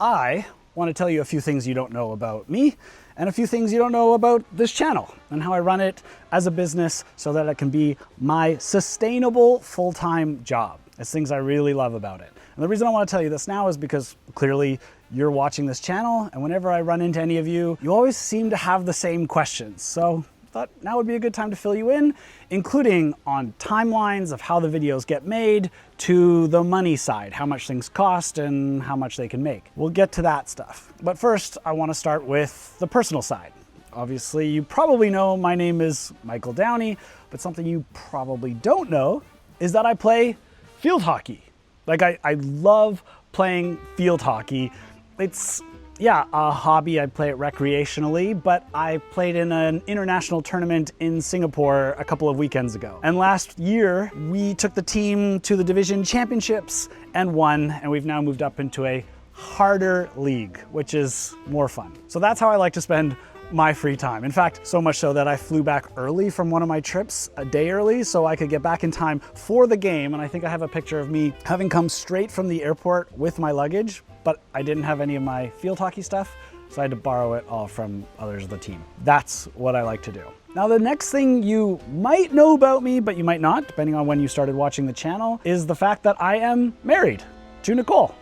I want to tell you a few things you don't know about me and a few things you don't know about this channel and how I run it as a business so that it can be my sustainable full-time job. It's things I really love about it. And the reason I want to tell you this now is because clearly you're watching this channel, and whenever I run into any of you, you always seem to have the same questions. So I thought now would be a good time to fill you in, including on timelines of how the videos get made to the money side, how much things cost and how much they can make. We'll get to that stuff. But first, I want to start with the personal side. Obviously, you probably know my name is Michael Downey, but something you probably don't know is that I play field hockey. Like I love playing field hockey. It's, yeah, a hobby. I play it recreationally, but I played in an international tournament in Singapore a couple of weekends ago. And last year, we took the team to the division championships and won, and we've now moved up into a harder league, which is more fun. So that's how I like to spend my free time. In fact, so much so that I flew back early from one of my trips, a day early, so I could get back in time for the game. And I think I have a picture of me having come straight from the airport with my luggage, but I didn't have any of my field hockey stuff, so I had to borrow it all from others of the team. That's what I like to do. Now, the next thing you might know about me, but you might not, depending on when you started watching the channel, is the fact that I am married to Nicole.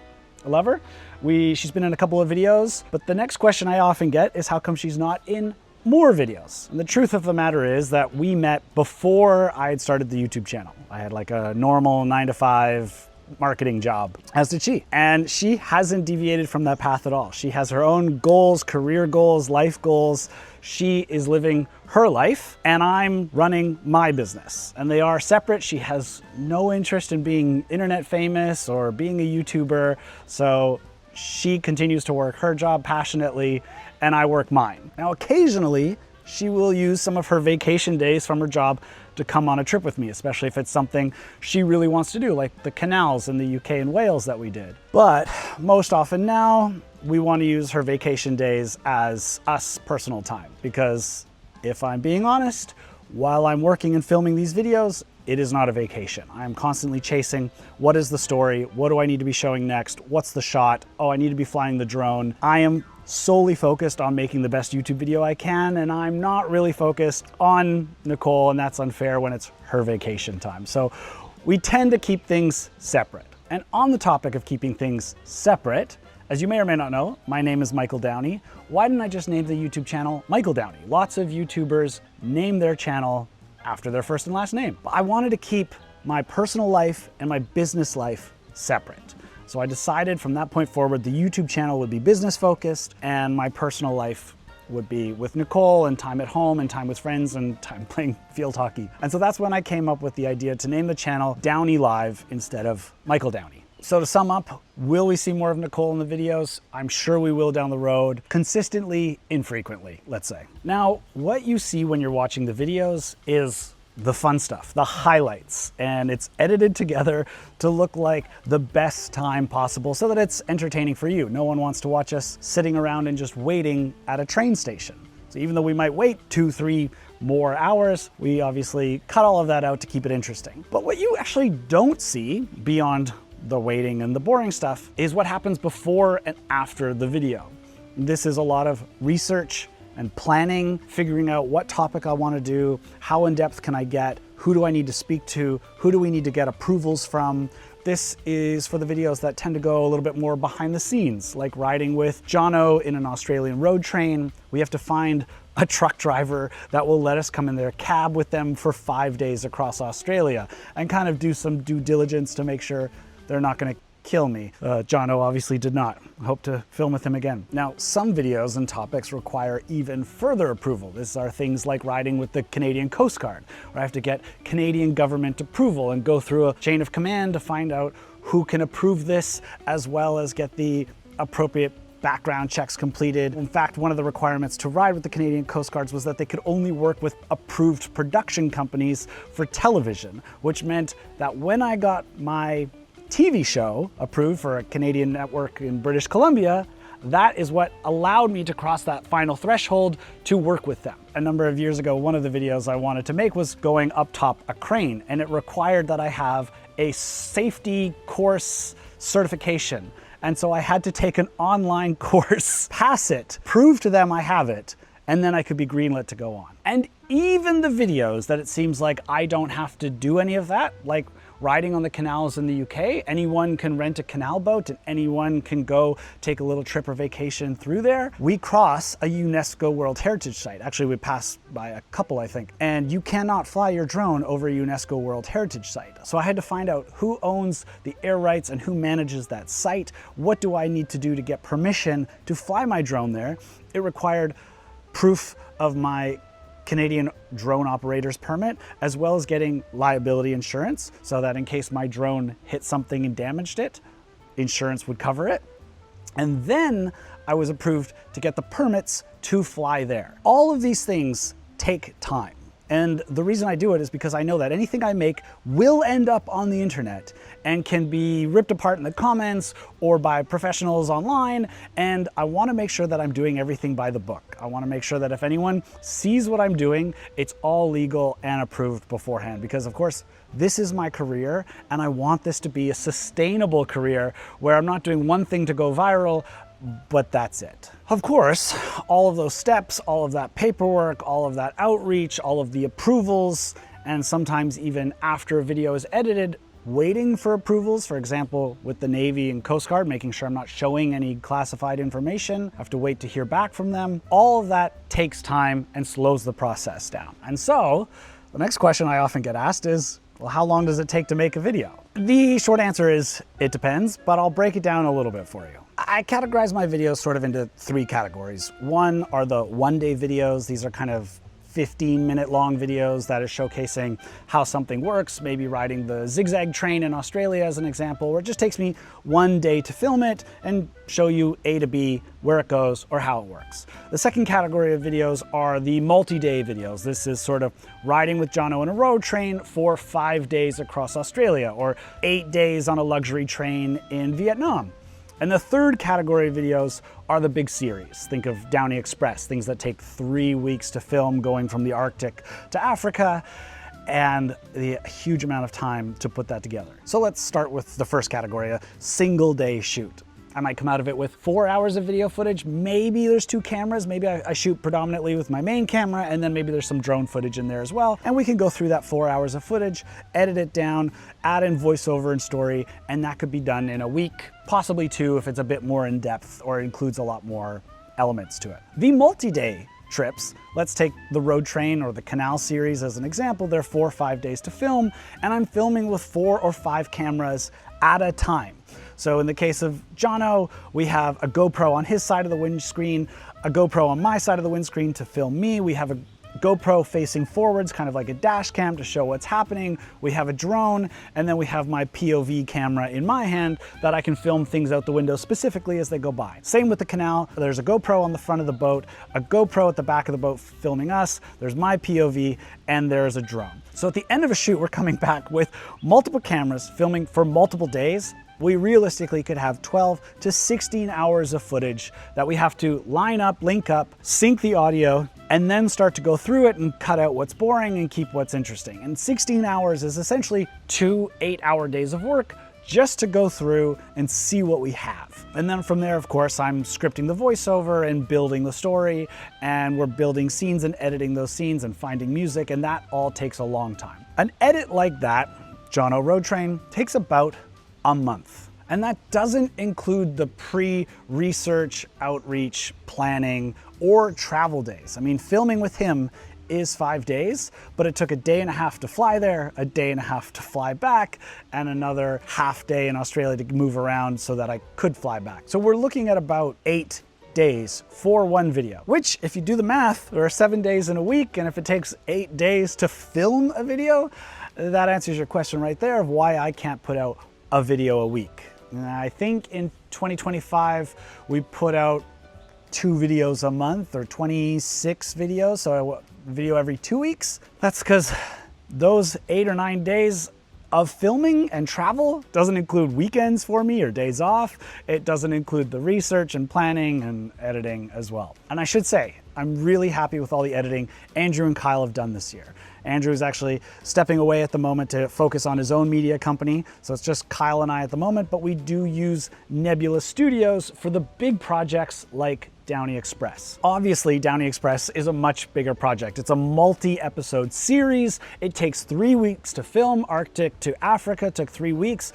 I love her. She's been in a couple of videos, but the next question I often get is how come she's not in more videos? And the truth of the matter is that we met before I had started the YouTube channel. I had like a normal 9-to-5 marketing job, as did she. And she hasn't deviated from that path at all. She has her own goals, career goals, life goals. She is living her life and I'm running my business. And they are separate. She has no interest in being internet famous or being a YouTuber. So she continues to work her job passionately and I work mine. Now, occasionally she will use some of her vacation days from her job to come on a trip with me, especially if it's something she really wants to do, like the canals in the UK and Wales that we did. But most often now, we want to use her vacation days as us personal time, because if I'm being honest, while I'm working and filming these videos, it is not a vacation. I'm constantly chasing, what is the story? What do I need to be showing next? What's the shot? Oh, I need to be flying the drone. I am solely focused on making the best YouTube video I can, and I'm not really focused on Nicole, and that's unfair when it's her vacation time. So we tend to keep things separate. And on the topic of keeping things separate, as you may or may not know, my name is Michael Downey. Why didn't I just name the YouTube channel Michael Downey? Lots of YouTubers name their channel after their first and last name. But I wanted to keep my personal life and my business life separate. So I decided from that point forward, the YouTube channel would be business focused and my personal life would be with Nicole and time at home and time with friends and time playing field hockey. And so that's when I came up with the idea to name the channel DownieLive instead of Michael Downey. So to sum up, will we see more of Nicole in the videos? I'm sure we will down the road, consistently, infrequently, let's say. Now, what you see when you're watching the videos is the fun stuff, the highlights, and it's edited together to look like the best time possible so that it's entertaining for you. No one wants to watch us sitting around and just waiting at a train station. So even though we might wait 2-3 more hours, we obviously cut all of that out to keep it interesting. But what you actually don't see beyond the waiting and the boring stuff is what happens before and after the video. This is a lot of research and planning, figuring out what topic I want to do, how in depth can I get, who do I need to speak to, who do we need to get approvals from. This is for the videos that tend to go a little bit more behind the scenes, like riding with Jono in an Australian road train. We have to find a truck driver that will let us come in their cab with them for 5 days across Australia and kind of do some due diligence to make sure they're not going to kill me. Jono obviously did not. I hope to film with him again. Now, some videos and topics require even further approval. These are things like riding with the Canadian Coast Guard, where I have to get Canadian government approval and go through a chain of command to find out who can approve this, as well as get the appropriate background checks completed. In fact, one of the requirements to ride with the Canadian Coast Guards was that they could only work with approved production companies for television, which meant that when I got my TV show approved for a Canadian network in British Columbia, that is what allowed me to cross that final threshold to work with them. A number of years ago, one of the videos I wanted to make was going up top a crane, and it required that I have a safety course certification. And so I had to take an online course, pass it, prove to them I have it, and then I could be greenlit to go on. And even the videos that it seems like I don't have to do any of that, like riding on the canals in the UK, anyone can rent a canal boat and anyone can go take a little trip or vacation through there. We cross a UNESCO World Heritage Site. Actually, we pass by a couple, I think, and you cannot fly your drone over a UNESCO World Heritage Site. So I had to find out who owns the air rights and who manages that site. What do I need to do to get permission to fly my drone there? It required proof of my Canadian drone operator's permit, as well as getting liability insurance so that in case my drone hit something and damaged it, insurance would cover it. And then I was approved to get the permits to fly there. All of these things take time. And the reason I do it is because I know that anything I make will end up on the internet and can be ripped apart in the comments or by professionals online. And I want to make sure that I'm doing everything by the book. I want to make sure that if anyone sees what I'm doing, it's all legal and approved beforehand. Because of course, this is my career and I want this to be a sustainable career where I'm not doing one thing to go viral, but that's it. Of course, all of those steps, all of that paperwork, all of that outreach, all of the approvals, and sometimes even after a video is edited, waiting for approvals, for example, with the Navy and Coast Guard, making sure I'm not showing any classified information. I have to wait to hear back from them. All of that takes time and slows the process down. And so the next question I often get asked is, well, how long does it take to make a video? The short answer is, it depends, but I'll break it down a little bit for you. I categorize my videos sort of into three categories. One are the one-day videos. These are kind of 15-minute long videos that are showcasing how something works, maybe riding the zigzag train in Australia as an example, where it just takes me one day to film it and show you A to B, where it goes or how it works. The second category of videos are the multi-day videos. This is sort of riding with Jono in a road train for 5 days across Australia or 8 days on a luxury train in Vietnam. And the third category of videos are the big series. Think of Downie Express, things that take 3 weeks to film, going from the Arctic to Africa, and the huge amount of time to put that together. So let's start with the first category, a single day shoot. I might come out of it with 4 hours of video footage. Maybe there's 2 cameras. Maybe I shoot predominantly with my main camera, and then maybe there's some drone footage in there as well. And we can go through that 4 hours of footage, edit it down, add in voiceover and story, and that could be done in a week, possibly 2 if it's a bit more in depth or includes a lot more elements to it. The multi-day trips, let's take the road train or the canal series as an example. They're 4 or 5 days to film, and I'm filming with 4 or 5 cameras at a time. So in the case of Jono, we have a GoPro on his side of the windscreen, a GoPro on my side of the windscreen to film me. We have a GoPro facing forwards, kind of like a dash cam to show what's happening. We have a drone, and then we have my POV camera in my hand that I can film things out the window specifically as they go by. Same with the canal. There's a GoPro on the front of the boat, a GoPro at the back of the boat filming us, there's my POV, and there's a drone. So at the end of a shoot, we're coming back with multiple cameras filming for multiple days. We realistically could have 12 to 16 hours of footage that we have to line up, link up, sync the audio, and then start to go through it and cut out what's boring and keep what's interesting. And 16 hours is essentially 2 8-hour days of work just to go through and see what we have. And then from there, of course, I'm scripting the voiceover and building the story, and we're building scenes and editing those scenes and finding music, and that all takes a long time. An edit like that, Jono Road Train, takes about a month. And that doesn't include the pre-research, outreach, planning, or travel days. I mean, filming with him is 5 days, but it took a day and a half to fly there, a day and a half to fly back, and another half day in Australia to move around so that I could fly back. So we're looking at about 8 days for one video, which if you do the math, there are 7 days in a week, and if it takes 8 days to film a video, that answers your question right there of why I can't put out a video a week. And I think in 2025, we put out 2 videos a month or 26 videos, so a video every 2 weeks. That's because those 8 or 9 days of filming and travel doesn't include weekends for me or days off. It doesn't include the research and planning and editing as well. And I should say, I'm really happy with all the editing Andrew and Kyle have done this year. Andrew's actually stepping away at the moment to focus on his own media company. So it's just Kyle and I at the moment, but we do use Nebula Studios for the big projects like Downie Express. Obviously, Downie Express is a much bigger project. It's a multi-episode series. It takes 3 weeks to film. Arctic to Africa took 3 weeks.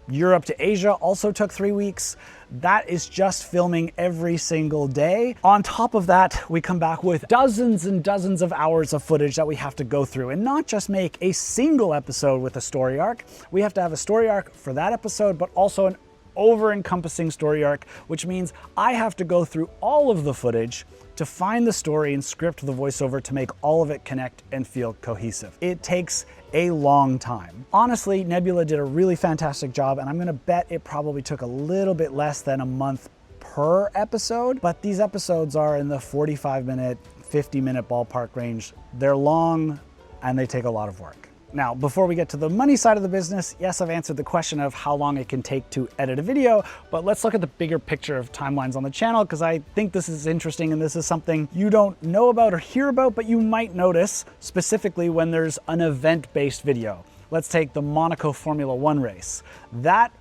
Europe to Asia also took 3 weeks. That is just filming every single day. On top of that, we come back with dozens and dozens of hours of footage that we have to go through and not just make a single episode with a story arc. We have to have a story arc for that episode, but also an over-encompassing story arc, which means I have to go through all of the footage to find the story and script the voiceover to make all of it connect and feel cohesive. It takes a long time. Honestly, Nebula did a really fantastic job, and I'm gonna bet it probably took a little bit less than a month per episode, but these episodes are in the 45-minute, 50-minute ballpark range. They're long and they take a lot of work. Now, before we get to the money side of the business, yes, I've answered the question of how long it can take to edit a video, but let's look at the bigger picture of timelines on the channel, because I think this is interesting and this is something you don't know about or hear about, but you might notice specifically when there's an event-based video. Let's take the Monaco Formula One race. That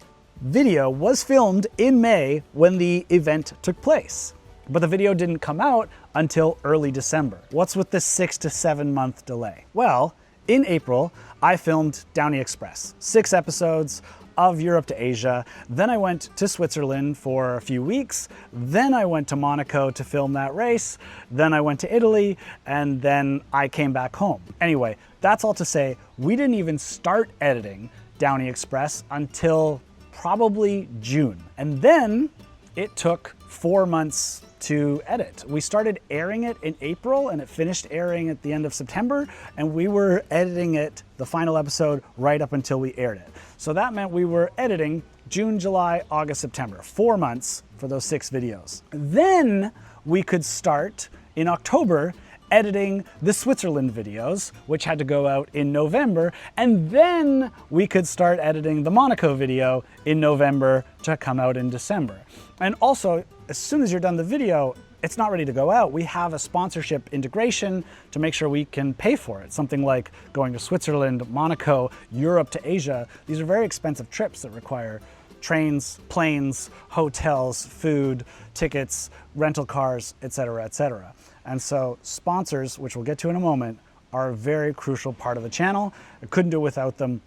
video was filmed in May when the event took place, but the video didn't come out until early December. What's with the 6 to 7 month delay? Well, in April, I filmed Downie Express, 6 episodes of Europe to Asia. Then I went to Switzerland for a few weeks. Then I went to Monaco to film that race. Then I went to Italy, and then I came back home. Anyway, that's all to say, we didn't even start editing Downie Express until probably June. And then it took 4 months to edit. We started airing it in April and it finished airing at the end of September, and we were editing it, the final episode, right up until we aired it. So that meant we were editing June, July, August, September, 4 months for those 6 videos. Then we could start in October editing the Switzerland videos, which had to go out in November, and then we could start editing the Monaco video in November to come out in December. And also, as soon as you're done the video, it's not ready to go out. We have a sponsorship integration to make sure we can pay for it. Something like going to Switzerland, Monaco, Europe to Asia. These are very expensive trips that require trains, planes, hotels, food, tickets, rental cars, etc., etc. And so sponsors, which we'll get to in a moment, are a very crucial part of the channel. I couldn't do it without them.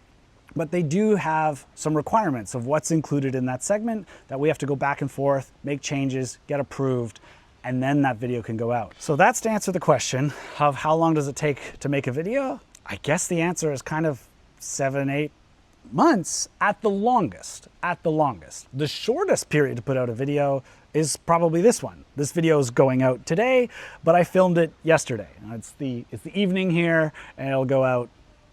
But they do have some requirements of what's included in that segment that we have to go back and forth, make changes, get approved, and then that video can go out. So that's to answer the question of how long does it take to make a video? I guess the answer is kind of 7, 8 months at the longest, The shortest period to put out a video is probably this one. This video is going out today, but I filmed it yesterday. It's the evening here, and it'll go out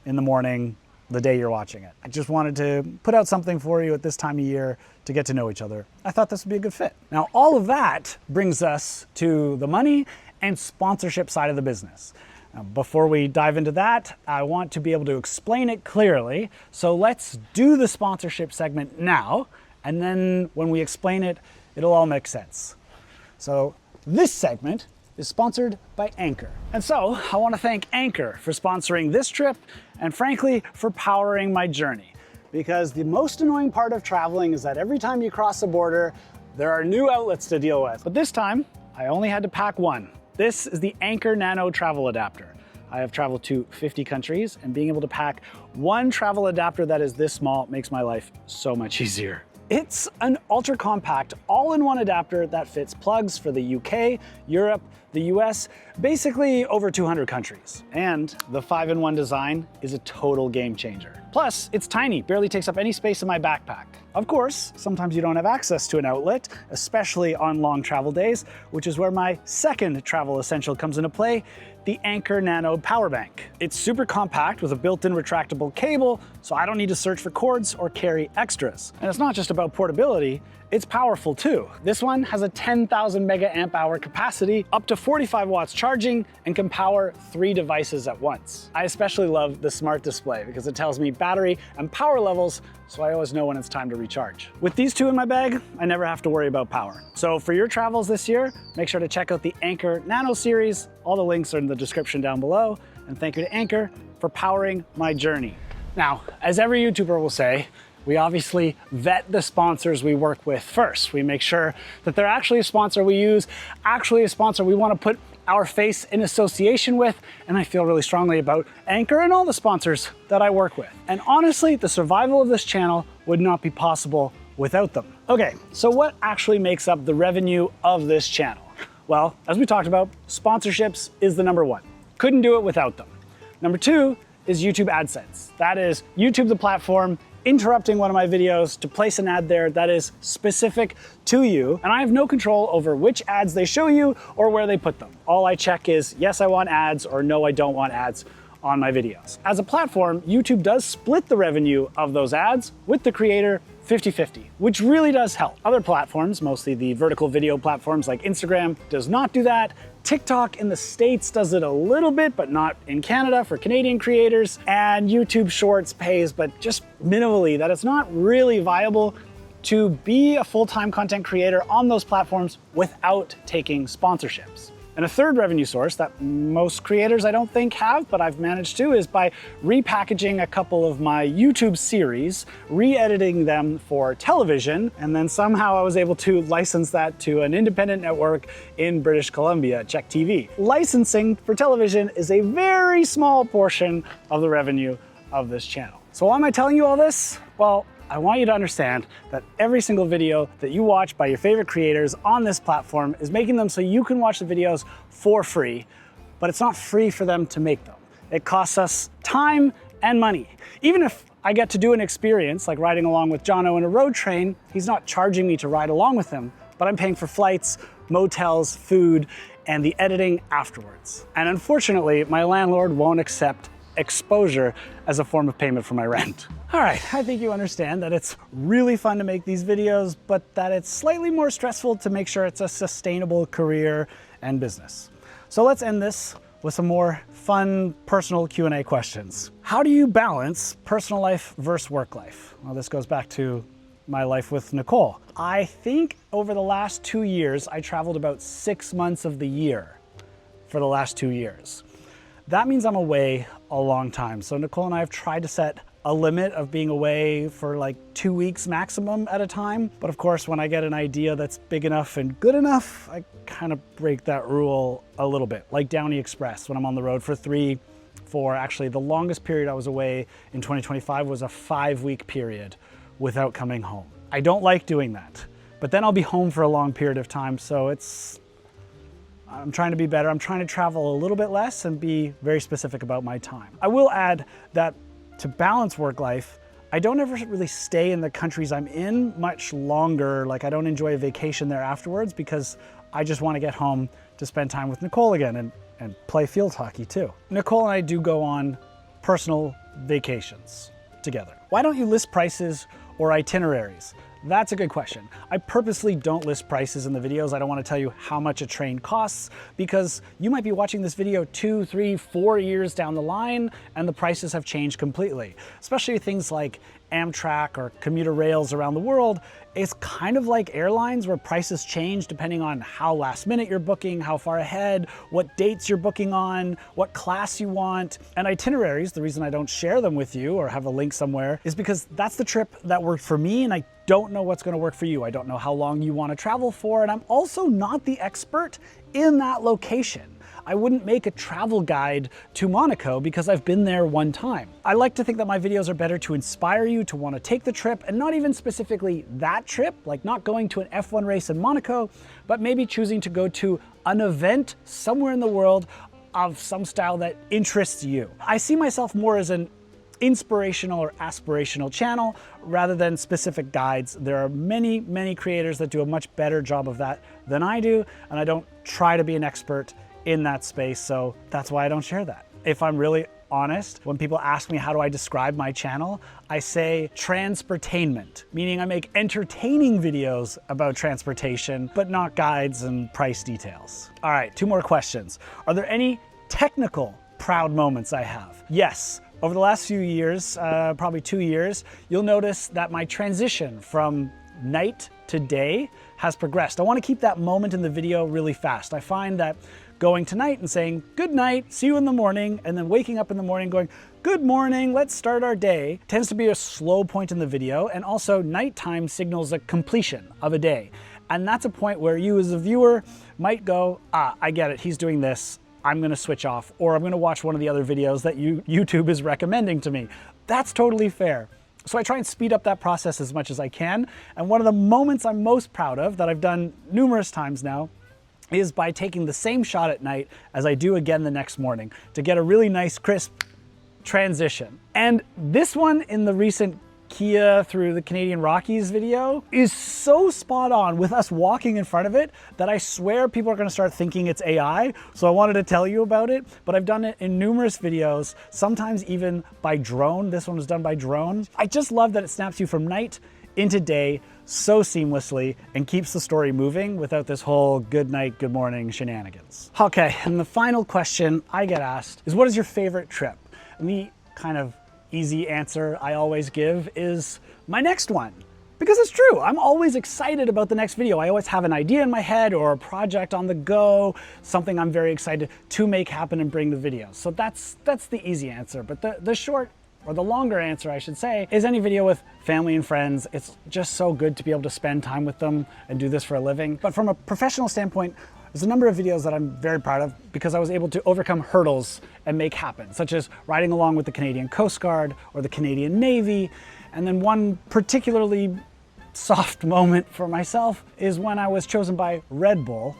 in the morning, the day you're watching it. I just wanted to put out something for you at this time of year to get to know each other. I thought this would be a good fit. Now, all of that brings us to the money and sponsorship side of the business. Now, before we dive into that, I want to be able to explain it clearly. So let's do the sponsorship segment now, and then when we explain it, it'll all make sense. So this segment is sponsored by Anker. And so I want to thank Anker for sponsoring this trip and frankly for powering my journey. Because the most annoying part of traveling is that every time you cross the border, there are new outlets to deal with. But this time, I only had to pack one. This is the Anker Nano Travel Adapter. I have traveled to 50 countries, and being able to pack one travel adapter that is this small makes my life so much easier. It's an ultra compact, all-in-one adapter that fits plugs for the UK, Europe, the US, basically over 200 countries. And the 5-in-1 design is a total game changer. Plus, it's tiny, barely takes up any space in my backpack. Of course, sometimes you don't have access to an outlet, especially on long travel days, which is where my second travel essential comes into play, the Anker Nano Power Bank. It's super compact with a built-in retractable cable, so I don't need to search for cords or carry extras. And it's not just about portability, it's powerful too. This one has a 10,000 mega amp hour capacity, up to 45 watts charging, and can power 3 devices at once. I especially love the smart display because it tells me battery and power levels, so I always know when it's time to recharge. With these two in my bag, I never have to worry about power. So for your travels this year, make sure to check out the Anker Nano series. All the links are in the description down below. and thank you to Anker for powering my journey. Now, as every YouTuber will say, we obviously vet the sponsors we work with first. We make sure that they're actually a sponsor we use, actually a sponsor we want to put our face in association with, and I feel really strongly about Anker and all the sponsors that I work with. And honestly, the survival of this channel would not be possible without them. Okay, so what actually makes up the revenue of this channel? Well, as we talked about, sponsorships is the number one. Couldn't do it without them. Number two is YouTube AdSense. That is YouTube, the platform, interrupting one of my videos to place an ad there that is specific to you, and I have no control over which ads they show you or where they put them. All I check is, yes, I want ads, or no, I don't want ads on my videos. As a platform, YouTube does split the revenue of those ads with the creator 50-50, which really does help. Other platforms, mostly the vertical video platforms like Instagram, does not do that. TikTok in the States does it a little bit, but not in Canada for Canadian creators. And YouTube Shorts pays, but just minimally, that it's not really viable to be a full-time content creator on those platforms without taking sponsorships. And a third revenue source that most creators I don't think have, but I've managed to, is by repackaging a couple of my YouTube series, re-editing them for television, and then somehow I was able to license that to an independent network in British Columbia, Check TV. Licensing for television is a very small portion of the revenue of this channel. So why am I telling you all this? Well, I want you to understand that every single video that you watch by your favorite creators on this platform is making them so you can watch the videos for free, but it's not free for them to make them. It costs us time and money. Even if I get to do an experience like riding along with Jono in a road train, he's not charging me to ride along with him, but I'm paying for flights, motels, food, and the editing afterwards. And unfortunately, my landlord won't accept exposure as a form of payment for my rent. All right, I think you understand that it's really fun to make these videos, but that it's slightly more stressful to make sure it's a sustainable career and business. So let's end this with some more fun personal Q&A questions. How do you balance personal life versus work life? Well, this goes back to my life with Nicole. I think over the last 2 years, I traveled about 6 months of the year for the last 2 years. That means I'm away a long time. So Nicole and I have tried to set a limit of being away for like 2 weeks maximum at a time. But of course, when I get an idea that's big enough and good enough, I kind of break that rule a little bit. Like Downie Express, when I'm on the road for 3, 4, actually the longest period I was away in 2025 was a 5-week period without coming home. I don't like doing that, but then I'll be home for a long period of time. So I'm trying to be better. I'm trying to travel a little bit less and be very specific about my time. I will add that to balance work life, I don't ever really stay in the countries I'm in much longer. Like I don't enjoy a vacation there afterwards because I just want to get home to spend time with Nicole again and play field hockey too. Nicole and I do go on personal vacations together. Why don't you list prices or itineraries? That's a good question. I purposely don't list prices in the videos. I don't want to tell you how much a train costs because you might be watching this video 2, 3, 4 years down the line and the prices have changed completely. Especially things like Amtrak or commuter rails around the world. It's kind of like airlines where prices change depending on how last minute you're booking, how far ahead, what dates you're booking on, what class you want. And itineraries, the reason I don't share them with you or have a link somewhere is because that's the trip that worked for me and I don't know what's going to work for you. I don't know how long you want to travel for, and I'm also not the expert in that location. I wouldn't make a travel guide to Monaco because I've been there one time. I like to think that my videos are better to inspire you to want to take the trip, and not even specifically that trip, like not going to an F1 race in Monaco, but maybe choosing to go to an event somewhere in the world of some style that interests you. I see myself more as an inspirational or aspirational channel rather than specific guides. There are many, many creators that do a much better job of that than I do, and I don't try to be an expert in that space, so that's why I don't share that. If I'm really honest, when people ask me how do I describe my channel, I say transportainment, meaning I make entertaining videos about transportation, but not guides and price details. All right, 2 more questions. Are there any technical proud moments I have? Yes. Over the last few years, probably 2 years, you'll notice that my transition from night to day has progressed. I want to keep that moment in the video really fast. I find that going to night and saying, good night, see you in the morning, and then waking up in the morning going, good morning, let's start our day, tends to be a slow point in the video, and also nighttime signals a completion of a day. And that's a point where you as a viewer might go, I get it, he's doing this, I'm gonna switch off, or I'm gonna watch one of the other videos that YouTube is recommending to me. That's totally fair. So I try and speed up that process as much as I can. And one of the moments I'm most proud of, that I've done numerous times now, is by taking the same shot at night as I do again the next morning to get a really nice crisp transition. And this one in the recent Kia through the Canadian Rockies video is so spot on with us walking in front of it that I swear people are gonna start thinking it's AI. So I wanted to tell you about it, but I've done it in numerous videos, sometimes even by drone. This one was done by drone. I just love that it snaps you from night into day so seamlessly and keeps the story moving without this whole good night, good morning shenanigans. Okay, and the final question I get asked is, what is your favorite trip? And the kind of easy answer I always give is my next one. Because it's true, I'm always excited about the next video. I always have an idea in my head or a project on the go, something I'm very excited to make happen and bring the video. So that's the easy answer. But the short, or the longer answer I should say, is any video with family and friends. It's just so good to be able to spend time with them and do this for a living. But from a professional standpoint, there's a number of videos that I'm very proud of because I was able to overcome hurdles and make happen, such as riding along with the Canadian Coast Guard or the Canadian Navy. And then one particularly soft moment for myself is when I was chosen by Red Bull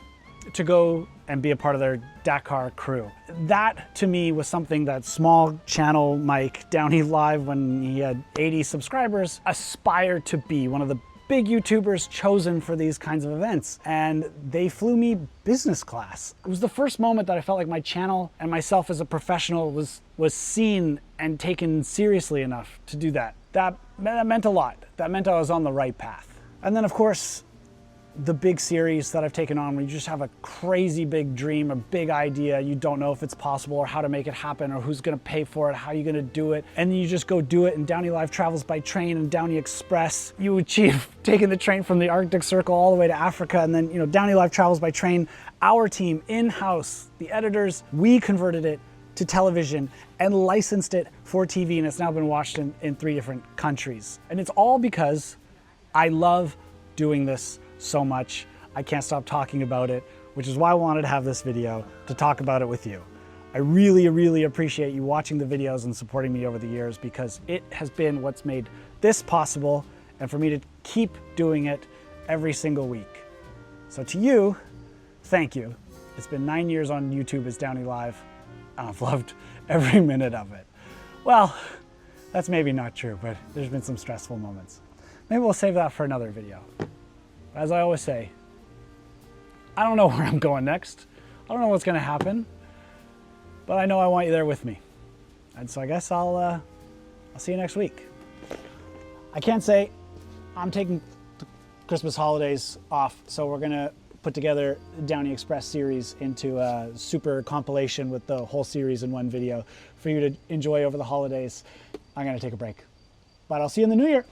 to go and be a part of their Dakar crew. That to me was something that small channel Mike, DownieLive, when he had 80 subscribers, aspired to be one of the big YouTubers chosen for these kinds of events. And they flew me business class. It was the first moment that I felt like my channel and myself as a professional was seen and taken seriously enough to do that. That meant a lot. That meant I was on the right path. And then of course, the big series that I've taken on, when you just have a crazy big dream, a big idea, you don't know if it's possible or how to make it happen or who's gonna pay for it, how you're gonna do it, and then you just go do it. And DownieLive travels by train and Downie Express. You achieve taking the train from the Arctic Circle all the way to Africa, and then DownieLive travels by train. Our team, in-house, the editors, we converted it to television and licensed it for TV, and it's now been watched in 3 different countries. And it's all because I love doing this so much. I can't stop talking about it, which is why I wanted to have this video to talk about it with you. I really, really appreciate you watching the videos and supporting me over the years, because it has been what's made this possible and for me to keep doing it every single week. So to you, thank you. It's been 9 years on YouTube as DownieLive, and I've loved every minute of it. Well, that's maybe not true, but there's been some stressful moments. Maybe we'll save that for another video. As I always say, I don't know where I'm going next. I don't know what's gonna happen, but I know I want you there with me. And so I guess I'll see you next week. I can't say I'm taking the Christmas holidays off, so we're gonna put together the Downie Express series into a super compilation with the whole series in one video for you to enjoy over the holidays. I'm gonna take a break, but I'll see you in the new year.